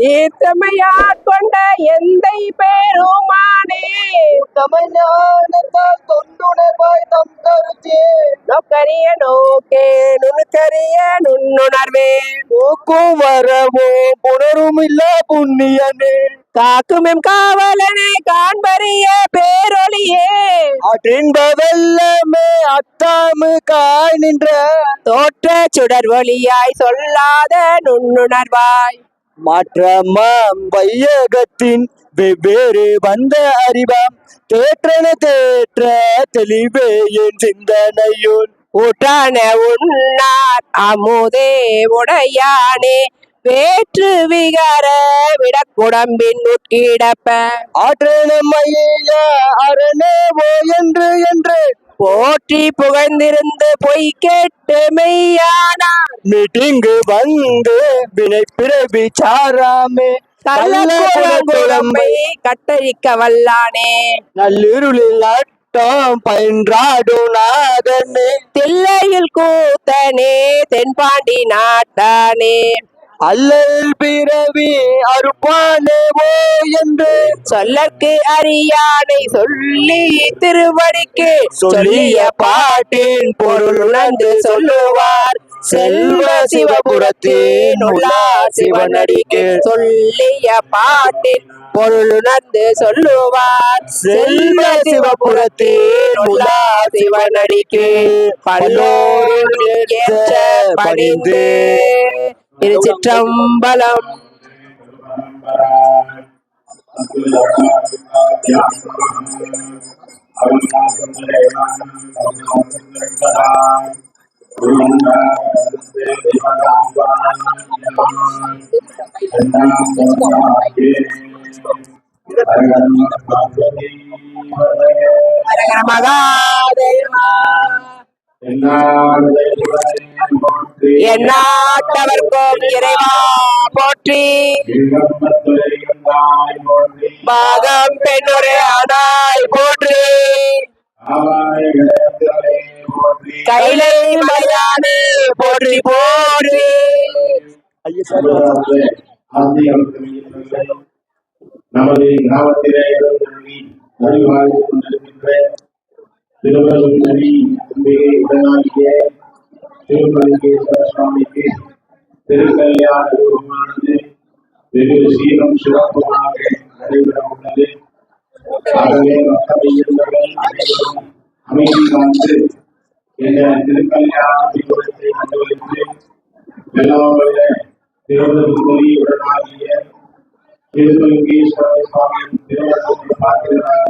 ஈத்தமையாற் கொண்ட எந்தை பெருமானே தமிழ்நானத்தால் தொண்டுணர்வாய் தம் கருத்தே நோக்கரிய நோக்கே நுணுக்கரிய நுண்ணுணர்வே போக்கும் வரவோ புணரும் இல்ல புண்ணியனே காக்குமெம் காவலனை காண்பறிய பேரொளியே அற்றின்ப வெள்ளமே அத்தாமு காய் நின்ற தோற்ற சுடர் ஒளியாய் சொல்லாத நுண்ணுணர்வாய் மாற்றமாம் வையகத்தின் வெவ்வேறு வந்த அறிவாம் தேற்றன தேற்ற தெளிவே என் சிந்தனையுள் ஊற்றான உன்னார் அமுதே உடையானே வேற்று விகார விடக்குடம்பின் உட்கிடப்ப ஆற்றன மயில அரணேவோ என்று என்று போற்றி புகழ்ந்திருந்து பொய் கேட்டு மெய்யானார் மீட்டிங்கு வந்து வினை பிறவி சாராமே கள்ளக்குளம்பை கட்டழிக்க வல்லானே நள்ளிருளில் நட்டம் பயின்றாடும் நாதனே தில்லையில் கூத்தனே தென்பாண்டி நாட்டானே அல்லல் பிறவி அறுப்பானேவோ என்று சொல்லற்கு அறியானை சொல்லி திருவடிக்கு சொல்லிய பாட்டின் பொருள் உணர்ந்து சொல்லுவார் செல்வ சிவபுரத்தின் உள்ளார் சிவனடிக்கு சொல்லிய பாட்டின் பொருள் உணர்ந்து சொல்லுவார் செல்வ சிவபுரத்தின் உள்ளார் சிவனடிக்கு பல்லோரும் ஏற்ற பணிந்து திருச்சிற்றம்பலம். மகாதேவா எந்நாட்டவர்க்கும் இறைவா போற்றி. பாகம் பெண்ணுரை ஆனாய் போற்றி. கைலை மலையானே போற்றி போற்றி. நமது கிராமத்திலே அறிவாழ்ந்து கொண்டிருக்கின்ற திருவள்ளுவர் நபி உடனாகிய திருமலிங்கேஸ்வர சுவாமிக்கு திருக்கல்யாண ரூபமானது வெகு சீரும் சிறப்புமாக நடைபெற உள்ளது. ஆகவே மக்கள் அனைவரும் அமைதி காத்து இந்த திருக்கல்யாண தீபத்தை கண்டுபிடித்து வெள்ளாவல்ல திருவள்ளுவர் உடனாகிய திருமலிங்கேஸ்வர சுவாமியின் திருமணத்தை பார்க்கிறார்கள்.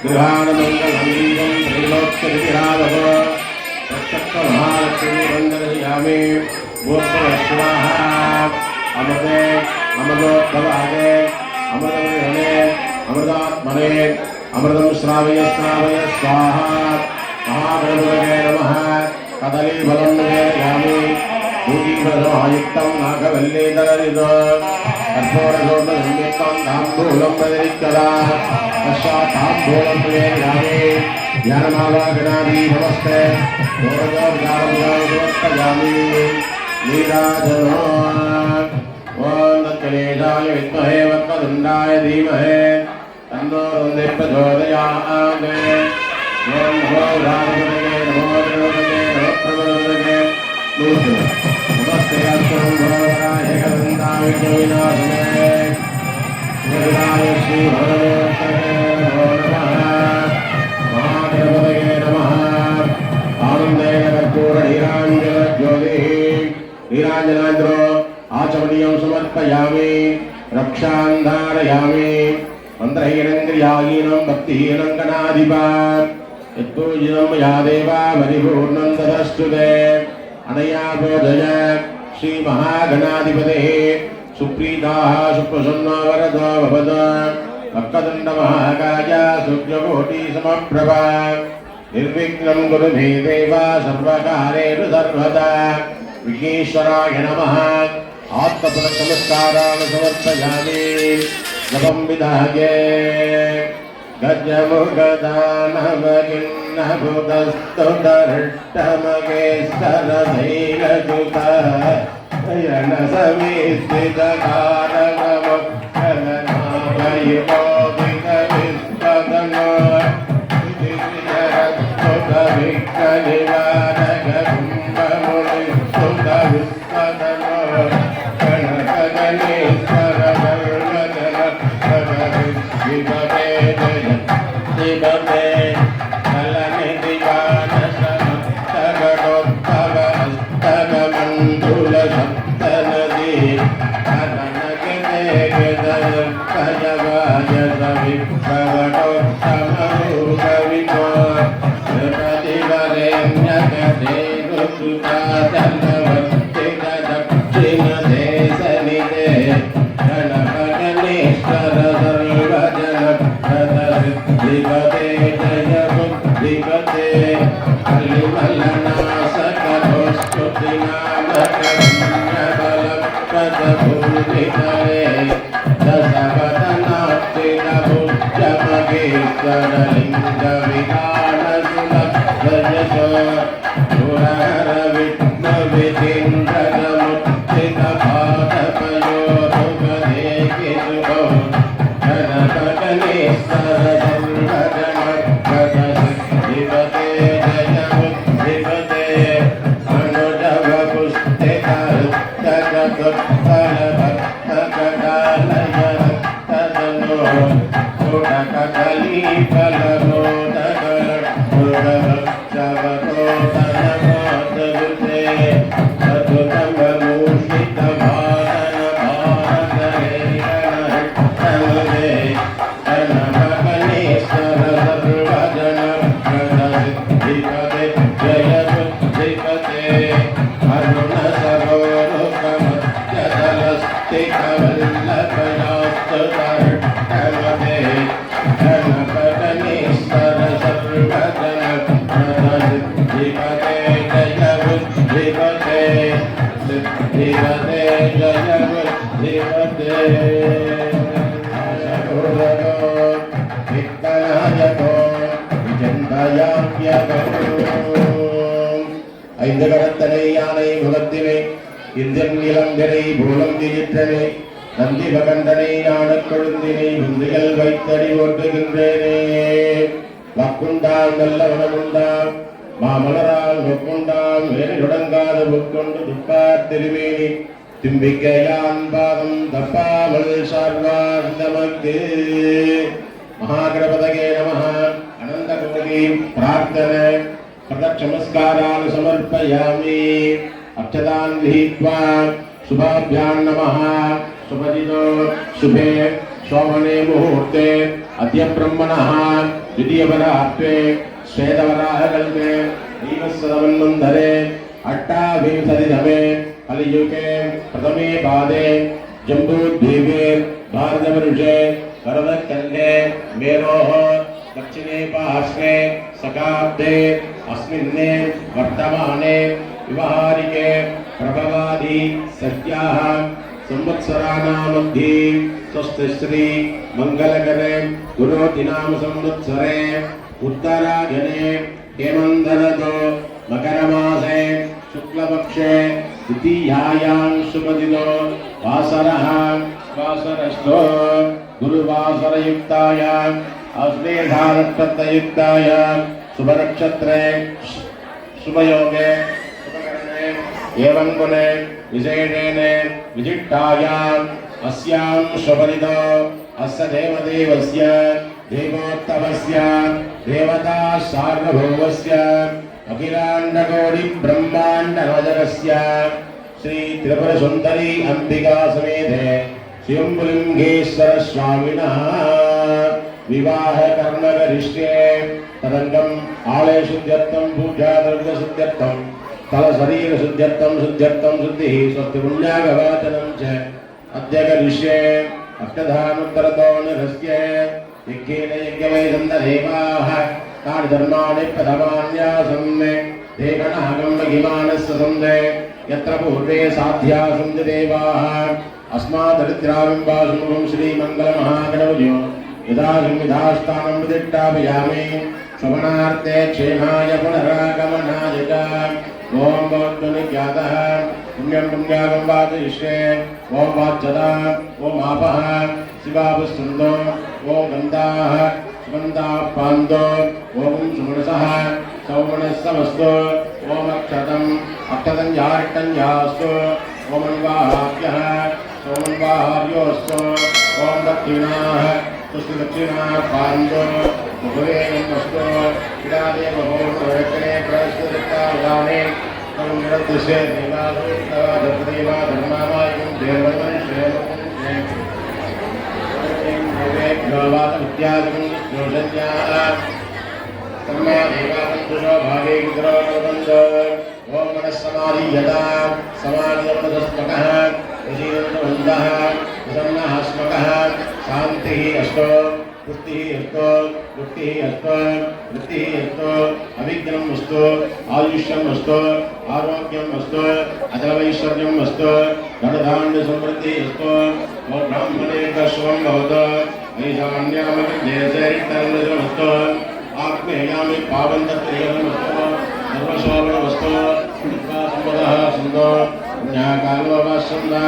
गृहाणमङ्गलमङ्गलं त्रैलोक्यविरावः तत्सप्तमहालक्ष्मी वन्दनयामि भूत्वश्वाः अमृते अमृतोद्भवाय अमृतमणे अमृतात्मने अमृतं श्रावय श्रावय स्वाहा महागणपतये नमः कदलीफलं निवेदयामि भूजीफलसमायुक्तं नागवल्लीधररितो कर्पूरशोभसंयुक्तं ताम्बूलं प्रतिरिक्तदा पश्चात् ताम्बूलं निवेदयामि ध्यानमावागणादि नमस्ते समर्पयामि नीराजनो ॐ तत्कलेशाय विद्महे वक्रतुण्डाय धीमहि तन्नो रुद्रः प्रचोदयात् ॐ नमो रामपतये नमो गणपतये नमः प्रभुपतये नमस्ते अस्तु भगवाय कदन्ताय विनाशने विनाय श्री भगवते नमो नमः महागणपतये नमः आनन्देन कर्पूर नीराञ्जन ज्योतिः नीराञ्जनान्द्रो आचमनीयं समर्पयामि रक्षां धारयामि मन्त्रहीनङ्क्रियाहीनं भक्तिहीनं गणाधिपा यत्पूजितं मया देवा परिपूर्णं तदस्तु ते अनया बोधय श्रीमहागणाधिपतेः सुप्रीताः सुप्रसन्नो वरदो भवद वक्रतुण्डमहाकाय सूर्यकोटिसमप्रभा निर्विघ्नं कुरु मे देव सर्वकारेषु सर्वदा विघ्नेश्वराय नमः आत्मनमस्कारान् समर्पयामि नमं विधाये गजमुखदानवगिन्नभुतस्तुतहृष्टमगेश्वरधैर्यजुतः यनसमीस्थितकारकमक्षरनामयुगोऽधिकविस्पदनो विधिरत्तुतभिक्खनिवारककुम्भमुनिस्तुतविस्पदनो गणपगणेश्वरगर्वजन शिवते कलनिधिगानसमस्तगणोत्तगमण्डुलसप्तनदी कननगते गदयपयवाय सविप्रवटोत्तमरूपविभो श्रीपतिवरेण्यकदेनुसुतादलवर्तितदक्षिणदेशनिधे गणपगणेश्वर सर्वजनप्रदसिद्धिपते जय बुद्धिपते कलिमलनाशकरोस्तुतिनामकरण्यबलप्रदभूमितरे दशवदनाब्जिनभुजमगेश्वरलिङ्गविधानसुलभजसो पुरहरविघ्नविचिन्द्रगमुत्थितपादपयोरुपदेकिसुभो गणपगणेश्वर सर्वजनप्रदसिद्धिपते जय बुद्धिपते अनुजवपुस्तितरुत्तरभक्तकटालयरक्तजनो गुडककलीफलमोदकलक्षवतोतनमोदगुते सतुतमभूषितभारतभारतरेणहृष्टमुदे गणपगणेश्वर सर्वजनप्रदसिद्धिपते जय बुद्धिपते अरुणसरोरुकमध्यदलस्थितवल्लभयास्तुतर्टमते गणपगणेश्वर सर्वजनप्रदसिद्धिपते जय बुद्धिपते सिद्धिपते जय बुद्धिपते विघ्ननायको विचिन्तयाम्यगो ஐந்து கரத்தனை யானை முகத்தினை இந்தியன் இளங்கனை பூலம் தியிற்றனை நந்தி பகண்டனை ஞான கொழுந்தினை முந்திகள் வைத்தடி ஓட்டுகின்றேனே வக்குண்டாம் நல்ல வனமுண்டாம் மாமலரால் ஒப்புண்டாம் வேறுடங்காத புக்கொண்டு துப்பார் திருமேனி தும்பிக்கையான் பாதம் தப்பாமல் சார்வார் நமக்கு महागणपतये नमः अनंतकोटि प्रार्थना प्रदक्षिणमस्कारान् समर्पयामि अक्षतान् गृहीत्वा शुभाभ्यां नमः शुभदिनो शुभे शोभने मुहूर्ते अद्य ब्रह्मणः द्वितीयपरार्थे श्वेतवराहकल्पे दैवस्वतमन्वन्तरे अष्टाविंशतितमे कलियुगे प्रथमे पादे जम्बूद्वीपे भारतवर्षे वरदखण्डे मेरोः दक्षिणे पार्श्वे शकाब्दे अस्मिन्ने वर्तमाने व्यवहारिके प्रभवादि सत्याः संवत्सराणामध्ये स्वस्तिश्री मंगलकरे गुरुदिनाम संवत्सरे उत्तरायणे हेमन्तर्तो मकरमासे शुक्लपक्षे द्वितीयायां शुभदिनो वासरः वासरस्थो गुरुवासरयुक्तायाम् अश्वेधानक्षत्रयुक्तायां शुभनक्षत्रे शुभयोगे शुभकरणे एवं गुणे विशेषेण विजिष्टायाम् अस्यां शुभदिनो अस्य देवदेवस्य देवोत्तमस्य देवता सार्वभौमस्य अखिलाण्डकोटि ब्रह्माण्डनायकस्य श्री त्रिपुरसुन्दरी अंबिका समेते शिवलिंगेश्वर स्वामिनः विवाह कर्म करिष्ये तदंगम आलय शुद्ध्यर्थम पूजा द्रव्य शुद्ध्यर्थम तल शरीर शुद्ध्यर्थम शुद्ध्यर्थम शुद्धि स्वस्ति पुण्यागवाचनं च अद्य करिष्ये अष्टधानुत्तरतो निरस्ये यज्ञेन यज्ञवैदन्तदेवाः तानि धर्माणि प्रथमान्यासन् देवनागं महिमानस्य सन्धे यत्र पूर्वे साध्या सन्ति देवाः अस्मादरिद्राविम्बासुमुखं श्रीमङ्गलमहागणपतियो यदा संविधास्थानं प्रतिष्ठापयामि शोभनार्थे क्षेमाय पुनरागमनाय च ॐ भवद्वनिज्ञातः पुण्यं पुण्यागं वाचयिष्ये ॐ वाच्यता ॐ आपः शिवापुस्तुन्दो ॐ गन्धाः सुगन्धाः पान्दो ॐ सुमनसः सौमनस्समस्तु ॐ अक्षतञ्जाष्टञ्जास्तु ॐ अन्वाहाभ्यः सौमन्वाहार्योस्तु ॐ दक्षिणाः तुष्टि दक्षिणाः पान्दो मुखवेगमस्तु क्रीडादेव भोर्णरक्षणे प्रस्तुतानि तमुद्रदृश्ये देवासुतवा धर्मदेवा धर्मामायं देववनं श्रेयवादविद्यादिकं योजन्याः कर्मा देवासन्तुषो भागे विद्रोहबन्धो ॐ मनस्समाधि यदा समाधिमनस्मकः विशीलन्तवन्तः प्रसन्नः स्मकः शान्तिः अष्टो पुष्टिः अष्टो मुक्तिः अष्टो वृत्तिः अष्टो अविघ्नम् अस्तु आयुष्यम् अस्तु आरोग्यम् अस्तु अचलवैश्वर्यम् अस्तु धनधान्यसमृद्धिः अस्तु ॐ ब्राह्मणे शुभं भवतु ऐशान्यामस्तु आत्मेयामि पावन्तत्रियमस्तु सर्वशोभनमस्तु सम्पदः सन्तो पुण्याकालोपसन्दा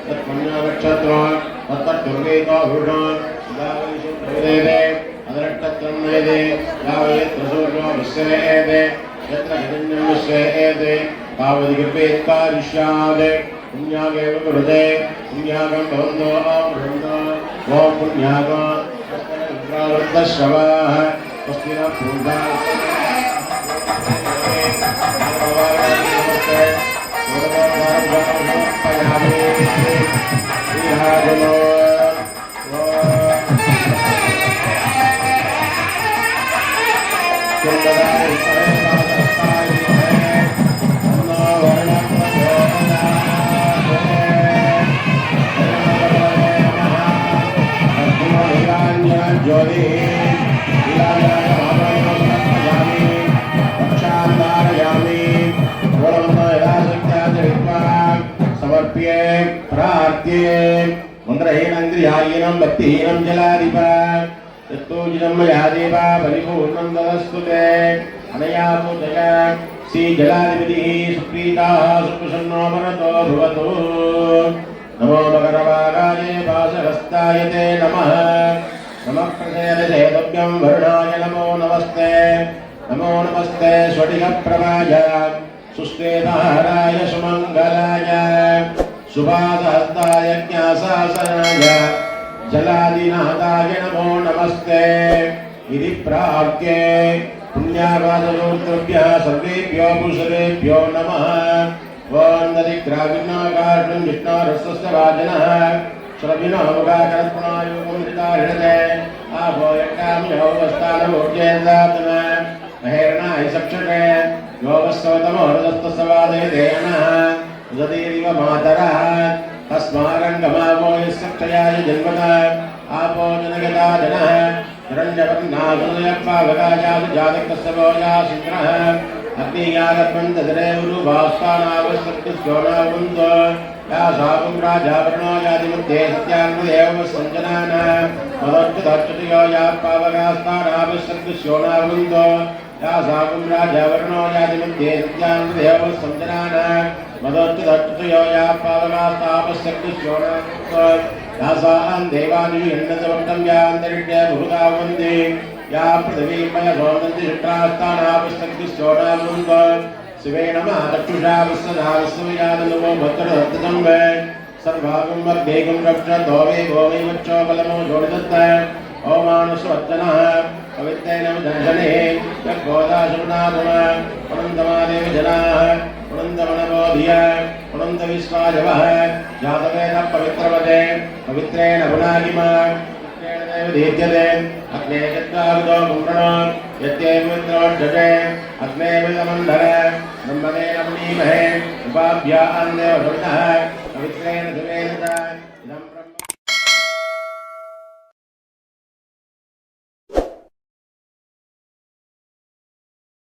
तत्पुण्यनक्षत्रो तत्तद्दुर्गेतो भूषो सुधावलिशुद्धविदेदे अदरट्टत्रं वेदे यावयत्रसूर्यो विश्वेदे यत्र हिरण्यं विश्वेदे तावदिकृपेत्कारिष्यात् पुण्यागेव कुरुते पुण्यागं भवन्तो अमृतो ॐ पुण्यागो रुद्रावृद्धश्रवाः स्वस्ति न पूर्वा समर्प्ये प्रार्थ्ये मन्त्रहीनन्द्रियायीनं भक्तिहीनं जलाधिपा यत्पूजितं मया देवा परिपूर्णं ददस्तु ते अनया पूजया श्रीजलाधिपतिः सुप्रीताः सुप्रसन्नो वरदो भवतु नमो मकरवागाय पाशहस्ताय ते नमः नमः प्रसेदशेतव्यं वरुणाय नमो नमस्ते स्फटिकप्रभाय सुश्वेतहाराय सुमङ्गलाय सुभासहस्ताय ज्ञासासनाय जलादिनाथाय नमो नमस्ते इति प्राप्ते पुण्यावाससूत्रभ्यः सर्वेभ्यो पुरुषेभ्यो नमः ॐ नदिग्राविन्नाकारणं विष्णोरस्वस्य वाजनः श्रविणो मुखाकरत्पुणायोगमुदितारिणते आपो यज्ञाम योगस्तानमूर्जेन्द्रात्म महेरणाय सक्षते योगस्तोतमोरदस्तसवादयदेयनः उदतीरिव मातरः तस्मारङ्गमावो यस्सक्षयाय जन्मतः आपो जनगता जनः हिरण्यवर्णागुणयप्पावकाजातजातकस्तवोजासिन्द्रः अग्नियागत्वन्तदरेवरुभास्तानावसक्तिस्योनावन्तो या शापं राजावरणो यातिमध्ये सत्यान्मदेव सञ्जनान मदोच्चतच्युतयो या पावकास्तानावसक्तिस्योनावन्तो या शापं राजावरणो यातिमध्ये सत्यान्मदेव सञ्जनान मदोच्चतच्युतयो या पावकास्तावसक्तिस्योनावन्तो या सां देवानियन्नतवक्तं यान्तरिक्षे बहुधा वन्दे या पृथिवीमय भवन्ति शुक्रास्तानावसक्तिस्योनावन्तो शिवे नमः चक्षुषावस्सदावस्सविजातनुमो भद्रदत्तं वे सर्वागं वर्गेगं रक्षतो वे गोमैवच्चोबलमो जोडिदत्त ओमानुस्वत्तनः पवित्रेण दर्शने यद्बोधाशुनागम पुनन्दमादेव जनाः पुनन्दमनबोधिय पुनन्दविश्वाजवः जातवेद पवित्रवते पवित्रेण पुनागिमा दीप्यते अग्ने चत्वारिदो कुम्भणो यत्यैवमित्रवर्षते अग्ने विदमन्धर ब्रह्मणे नमनीमहे उपाभ्या अन्देव भवितः पवित्रेण शिवेन च